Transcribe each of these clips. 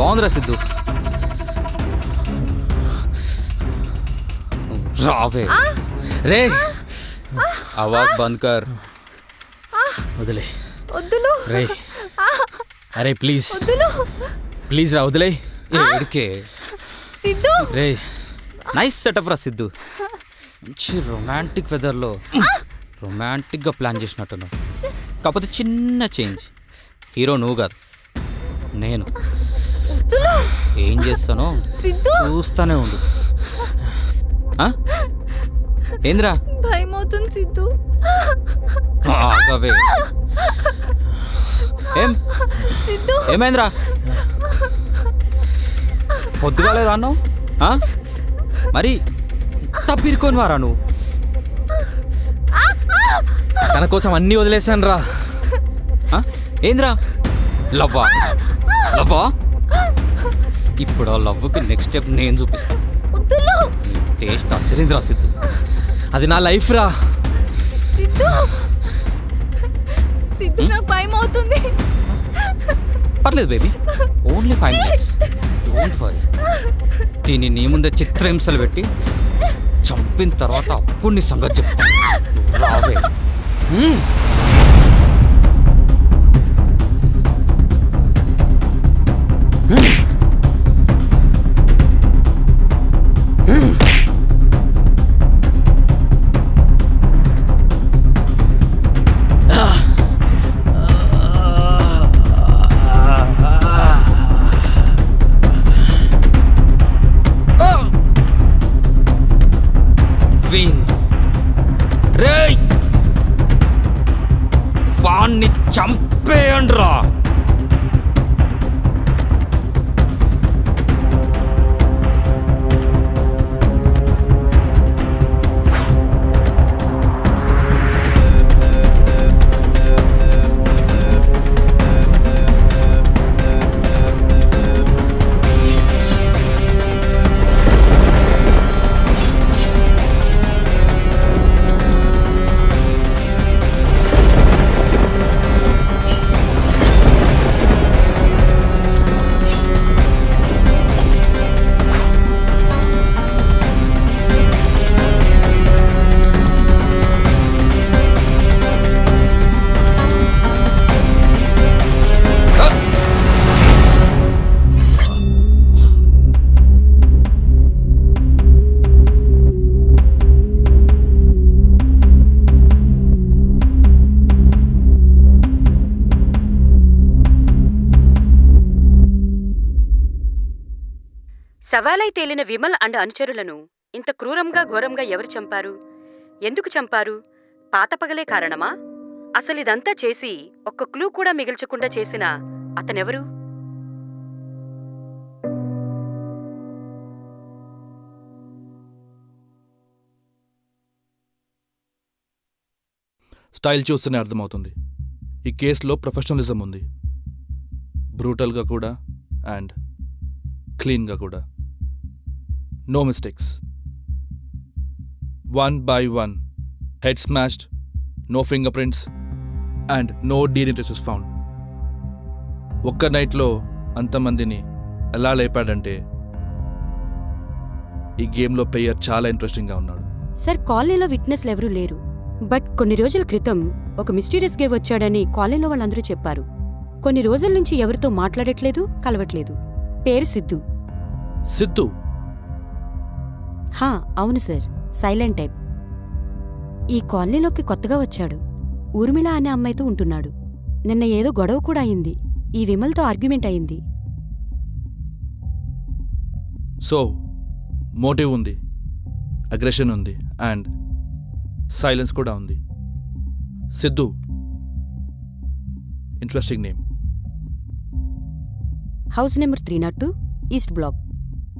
బాగుందిరా సిద్ధు. రావే రే, ఆవాజ్ బంద్ కర్. వదిలే రే. అరే ప్లీజ్ ప్లీజ్ రా, వదిలే. ఏడికే సిద్ధు. రే నైస్ సెటప్ రా సిద్ధు. మంచి రొమాంటిక్ వెదర్లో రొమాంటిక్గా ప్లాన్ చేసినట్టున్నావు. కాకపోతే చిన్న చేంజ్. హీరో నువ్వు కాదు, నేను. ఏం చేస్తానో చూస్తానే ఉండు. ఏంద్రా భయం అవుతుంది సిద్ధు. ఆగవే. ఏమైందిరా? పొద్దుగాలేదు అన్నావు, మరి తప్పిరుకొని వారా నువ్వు? తన కోసం అన్నీ వదిలేసాను రా. ఏంద్రా లవ్వా? లవ్వా? ఇప్పుడు ఆ లవ్కి నెక్స్ట్ స్టెప్ నేను చూపిస్తాను. టేస్ట్ అద్దరిందిరా సిద్ధు. అది నా లైఫ్ రా. సిద్ధు నాకు భయం అవుతుంది. పర్లేదు baby, only 5 minutes. Don't worry. దీన్ని నీ ముందే చిత్రహింసలు పెట్టి చంపిన తర్వాత అప్పుడు నీ సంగతి చెప్తా. రావే. రేయ్ వాణ్ణి చంపేయండ్రా. సవాలై తేలిన విమల్ అండ్ అనుచరులను ఇంత క్రూరంగా ఘోరంగా ఎవరు చంపారు? ఎందుకు చంపారు? పాతపగలే కారణమా? అసలిదంతా చేసి ఒక్క క్లూ కూడా మిగిల్చకుండా చేసిన అతనెవరు? స్టైల్ చూస్తేనే అర్థమవుతుంది. ఈ కేసులో ప్రొఫెషనలిజం ఉంది. బ్రూటల్గా కూడా అండ్ క్లీన్గా కూడా. No mistakes. 1 by 1 head smashed, no fingerprints and no DNA traces found. ఒక్క నైట్లో అంతమందిని ఎలా లేపాడంటే ఈ గేమ్లో ప్లేయర్ చాలా ఇంట్రెస్టింగ్గా ఉన్నాడు. సార్, కాలనీలో విట్నెస్లు ఎవరూ లేరు. బట్ కొన్ని రోజుల క్రితం ఒక మిస్టీరియస్ గే వచ్చాడని కాలనీలో వాళ్ళందరూ చెప్పారు. కొన్ని రోజుల నుంచి ఎవరితో మాట్లాడట్లేదు, కలవట్లేదు. పేరు సిద్ధు. సిద్ధు? అవును సార్, సైలెంట్ టైప్. ఈ కాలనీలోకి కొత్తగా వచ్చాడు. ఊర్మిళ అనే అమ్మాయితో ఉంటున్నాడు. నిన్న ఏదో గొడవ కూడా అయింది. ఈ విమల్తో ఆర్గ్యుమెంట్ అయింది. సో మోటివ్ ఉంది, అగ్రెషన్ ఉంది అండ్ సైలెన్స్ కూడా ఉంది. Siddhu, interesting name. House number 302 east block.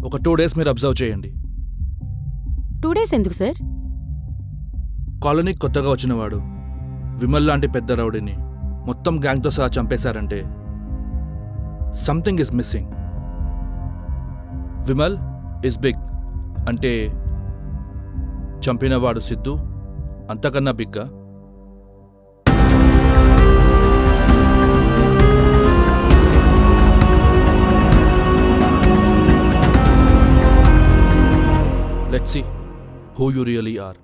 ఒక 2 days మీరు అబ్జర్వ్ చేయండి. 2 days ఎందుకు సార్? కాలనీకి కొత్తగా వచ్చినవాడు విమల్ లాంటి పెద్ద రౌడీని మొత్తం గ్యాంగ్తో సహా చంపేశారంటే something is missing. Vimal is big అంటే చంపినవాడు సిద్ధు అంతకన్నా బిగ్గా. Let's see who you really are.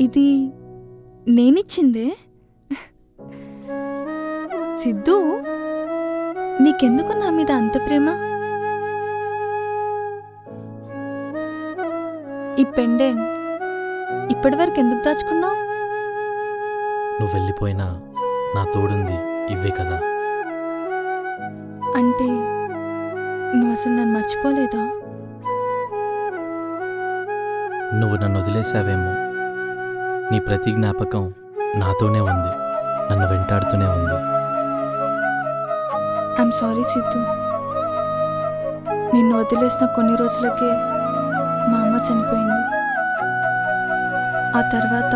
ఇది నేనిచ్చిందే. సిద్ధు, నీకెందుకు నా మీద అంత ప్రేమ? ఈ పెండెంట్ ఇప్పటివరకు ఎందుకు దాచుకున్నావు? నువ్వు వెళ్ళిపోయినా నా తోడుంది ఇవే కదా. అంటే నువ్వు అసలు నన్ను మర్చిపోలేదా? నువ్వు నన్ను వదిలేసావేమో, నీ ప్రతి జ్ఞాపకం నాతోనే ఉంది, నన్ను వెంటాడుతూనే ఉంది. I'm sorry Siddhu. నిన్ను వదిలేసిన కొన్ని రోజులకే మా అమ్మ చనిపోయింది. ఆ తర్వాత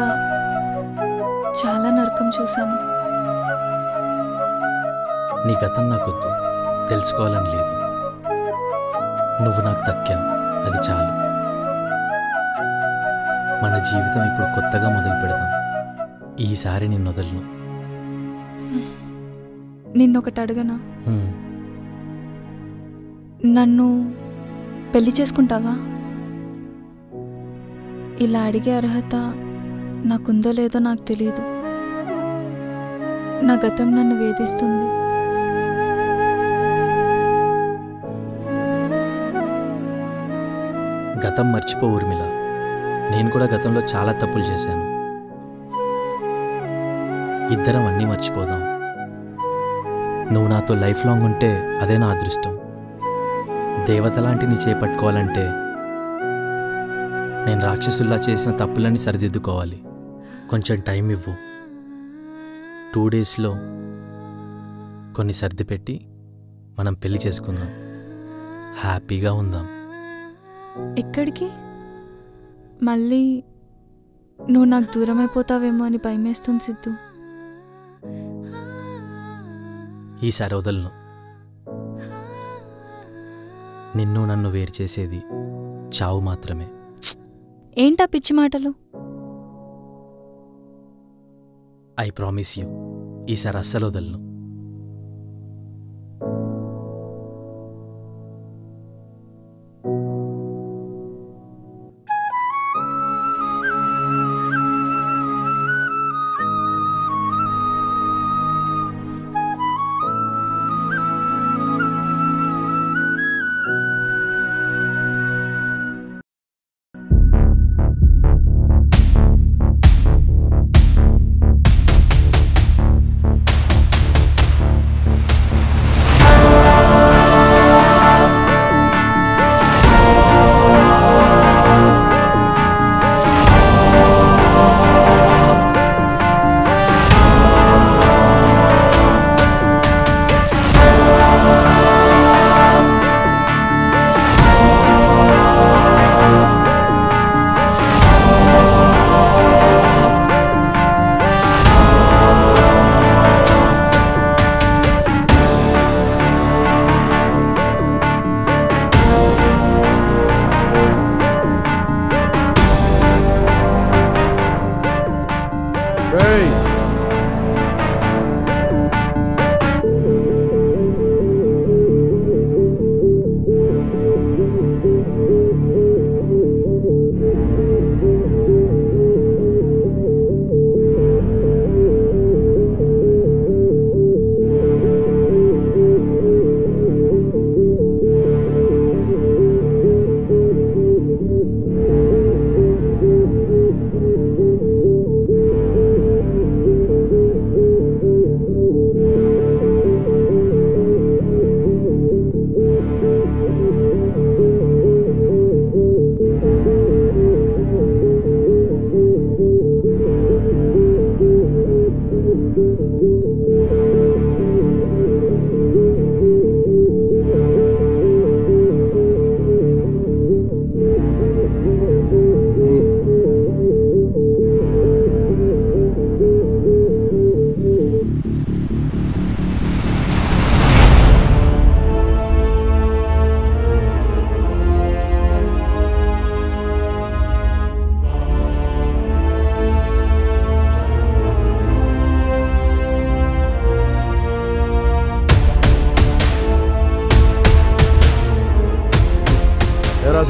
చాలా నరకం చూశాను. నీ గతం నాకొద్దు, తెలుసుకోవాలని లేదు. నువ్వు నాకు దక్కావు, అది చాలు. మన జీవితం ఇప్పుడు కొత్తగా మొదలు పెడదాం. ఈసారి నిన్ను వదలను. నిన్నొకటి అడగనా? నన్ను పెళ్లి చేసుకుంటావా? ఇలా అడిగే అర్హత నాకుందో లేదో నాకు తెలియదు. నా గతం నన్ను వేధిస్తుంది. గతం మర్చిపో ఊర్మిళ. నేను కూడా గతంలో చాలా తప్పులు చేశాను. ఇద్దరం అన్నీ మర్చిపోదాం. నువ్వు నాతో లైఫ్ లాంగ్ ఉంటే అదే నా అదృష్టం. దేవతలాంటి నీ చేపట్టుకోవాలంటే నేను రాక్షసుల్లా చేసిన తప్పులన్నీ సరిదిద్దుకోవాలి. కొంచెం టైం ఇవ్వు. 2 డేస్లో కొన్ని సర్ది పెట్టి మనం పెళ్లి చేసుకుందాం, హ్యాపీగా ఉందాం. ఎక్కడికి? మళ్ళీ నువ్వు నాకు దూరం అయిపోతావేమో అని భయమేస్తుంది సిద్ధు. ఈసారి వదలను. నిన్ను నన్ను వేరు చేసేది చావు మాత్రమే. ఏంటా పిచ్చి మాటలు? ఐ ప్రామిస్ యూ, ఈసారి అస్సలు వదలను.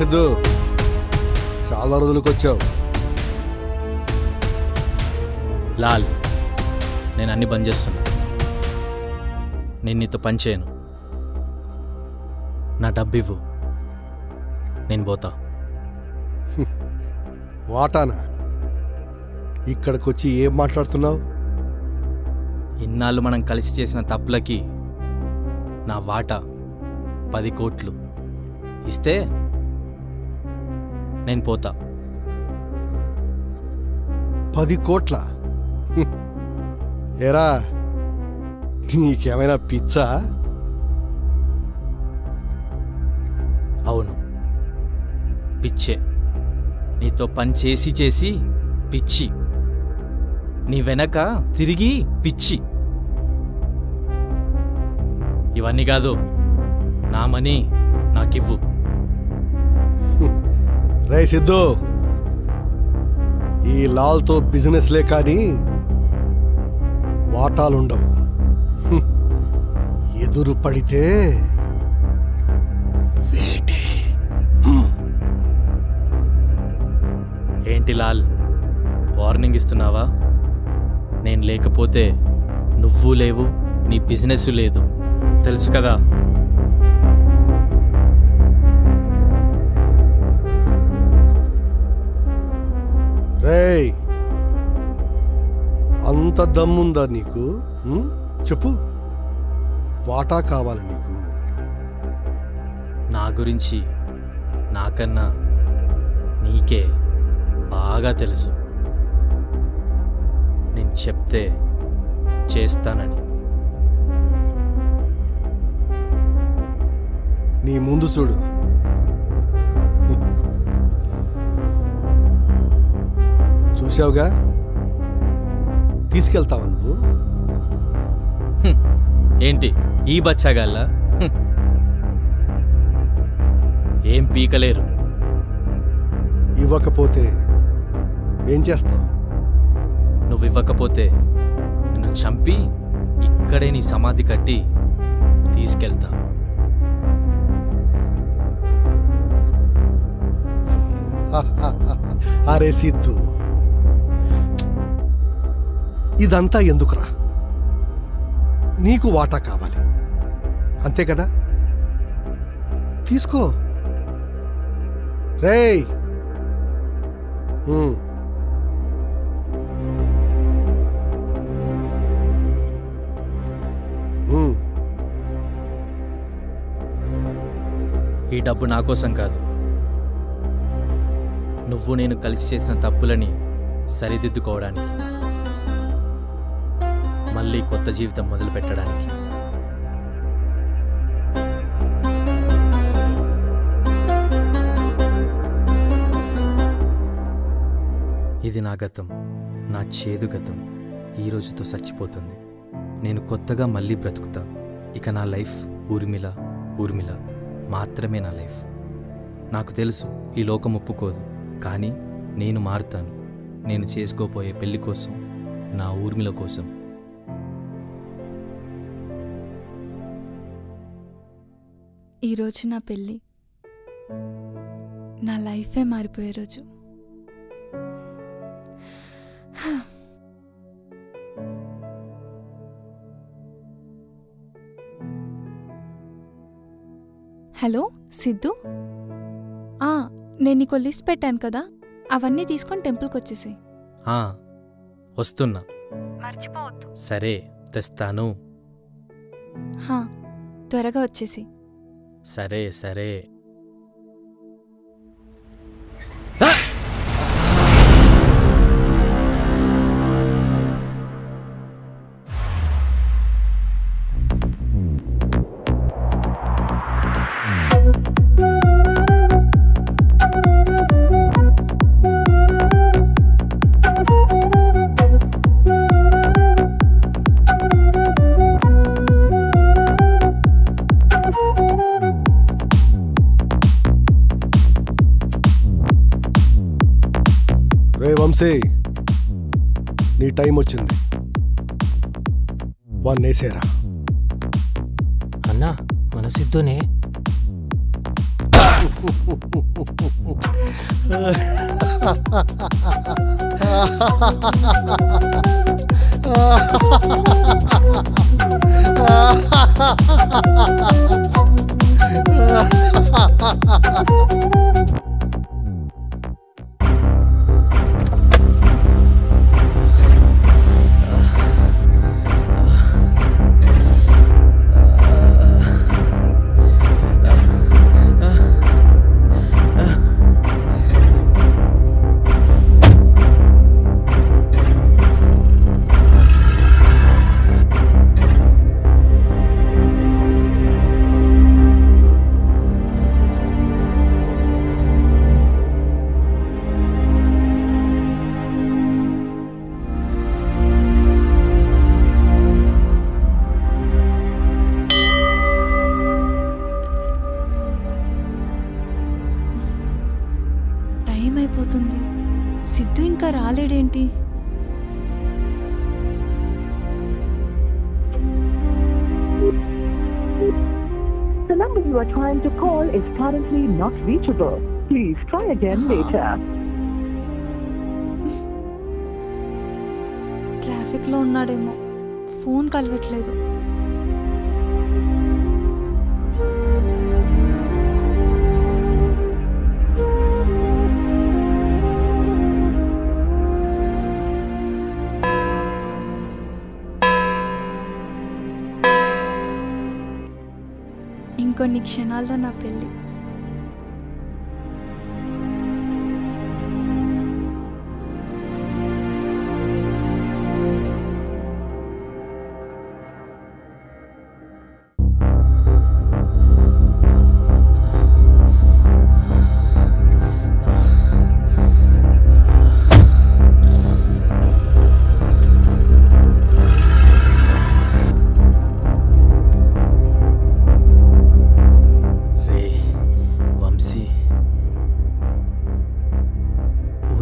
సిద్ధు, చాలా రోజులకు వచ్చావు. లాల్, నేను అన్ని బంద్ చేస్తున్నా. నేను నీతో పని చేయను. నా డబ్బు ఇవ్వు, నేను పోతా. వాటానా? ఇక్కడికొచ్చి ఏం మాట్లాడుతున్నావు? ఇన్నాళ్ళు మనం కలిసి చేసిన తప్పులకి నా వాటా 10 కోట్లు ఇస్తే నేను పోతా. 10 కోట్ల? ఏరా, నీకేమైనా పిచ్చా? అవును, పిచ్చే. నీతో పని చేసి చేసి పిచ్చి. నీ వెనక తిరిగి పిచ్చి. ఇవన్నీ కాదు, నా మనీ నాకివ్వు. రే సిద్ధు, ఈ లాల్తో బిజినెస్లే కానీ వాటాలుండవు. ఎదురు పడితే వేటే. ఏంటి లాల్, వార్నింగ్ ఇస్తున్నావా? నేను లేకపోతే నువ్వు లేవు, నీ బిజినెస్ లేదు, తెలుసు కదా. రేయ్, అంత దమ్ముందా నీకు? చెప్పు, వాటా కావాలి నీకు? నా గురించి నాకన్నా నీకే బాగా తెలుసు. నేను చెప్తే చేస్తానని. నీ ముందు చూడు. చూసావుగా, తీసుకెళ్తావా నువ్వు? ఏంటి ఈ బచ్చాగాళ్ళ? ఏం పీకలేరు. ఇవ్వకపోతే ఏం చేస్తావు? నువ్వు ఇవ్వకపోతే నిన్ను చంపి ఇక్కడే నీ సమాధి కట్టి తీసుకెళ్తా. అరే సిద్ధు, ఇదంతా ఎందుకురా? నీకు వాటా కావాలి అంతే కదా? తీసుకో. రేయ్, ఈ డబ్బు నా కోసం కాదు, నువ్వు నేను కలిసి చేసిన తప్పులని సరిదిద్దుకోవడానికి, మళ్ళీ కొత్త జీవితం మొదలు పెట్టడానికి. ఇది నా గతం, నా చేదు గతం. ఈ రోజుతో చచ్చిపోతుంది. నేను కొత్తగా మళ్ళీ బ్రతుకుతా. ఇక నా లైఫ్ ఊర్మిళ ఊర్మిళ మాత్రమే నా లైఫ్. నాకు తెలుసు ఈ లోకం ఒప్పుకోదు, కానీ నేను మారుతాను. నేను చేసుకోబోయే పెళ్లి కోసం, నా ఊర్మిళ కోసం. ఈరోజు నా పెళ్ళి, నా లైఫే మారిపోయే రోజు. హలో సిద్ధు, నేను నీకు లిస్ట్ పెట్టాను కదా, అవన్నీ తీసుకొని టెంపుల్కి వచ్చేసాయి. వస్తున్నా, మర్చిపోవద్దు. సరే తెస్తాను. త్వరగా వచ్చేసి. సరే సరే. వంశీ, నీ టైం వచ్చింది. వాన్నేసేరా. అన్నా, మన సిద్ధునే. టైం అయిపోతుంది. సిద్ధు ఇంకా రాలేడేంటి? The number you are trying to call is currently not reachable. Please try again later. ట్రాఫిక్లో ఉన్నాడేమో, ఫోన్ కలవట్లేదు. ఇంకొన్ని క్షణాల్లో నా పెళ్ళి.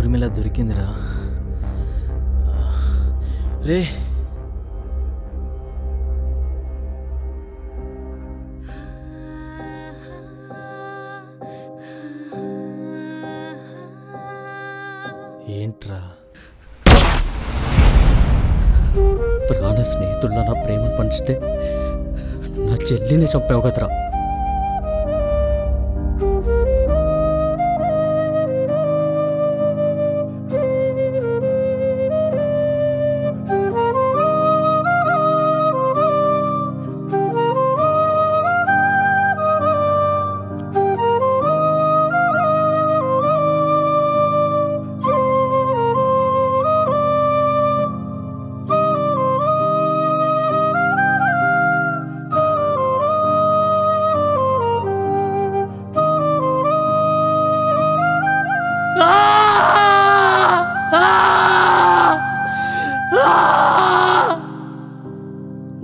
ఊర్మిళ దొరికిందిరా రే. ఏంట్రా? ప్రాణ స్నేహితుల్లో నా ప్రేమను పంచితే నా చెల్లిని చంపావు కదరా.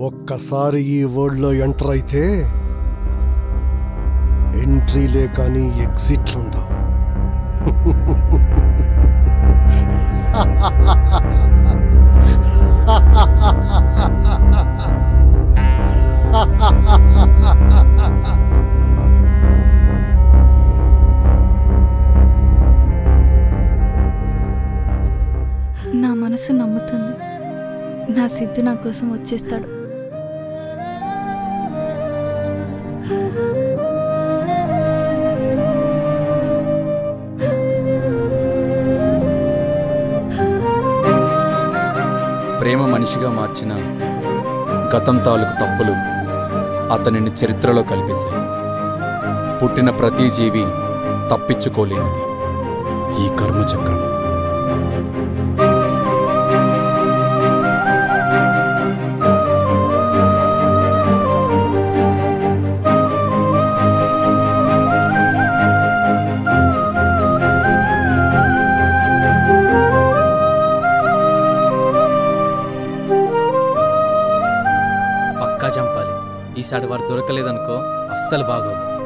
ఒక్కసారి ఈ వరల్డ్లో ఎంటర్ అయితే ఎంట్రీలే కానీ ఎగ్జిట్లు ఉండవు. నా మనసు నమ్ముతుంది, నా సిద్ధు నా కోసం వచ్చేస్తాడు. ప్రేమ మనిషిగా మార్చిన గతం తాలూకు తప్పులు అతనిని చరిత్రలో కలిపేశాయి. పుట్టిన ప్రతి జీవి తప్పించుకోలేనిది ఈ కర్మచక్రం. పక్కా చంపాలి. ఈసారి వాడు దొరకలేదనుకో అస్సలు బాగోదు.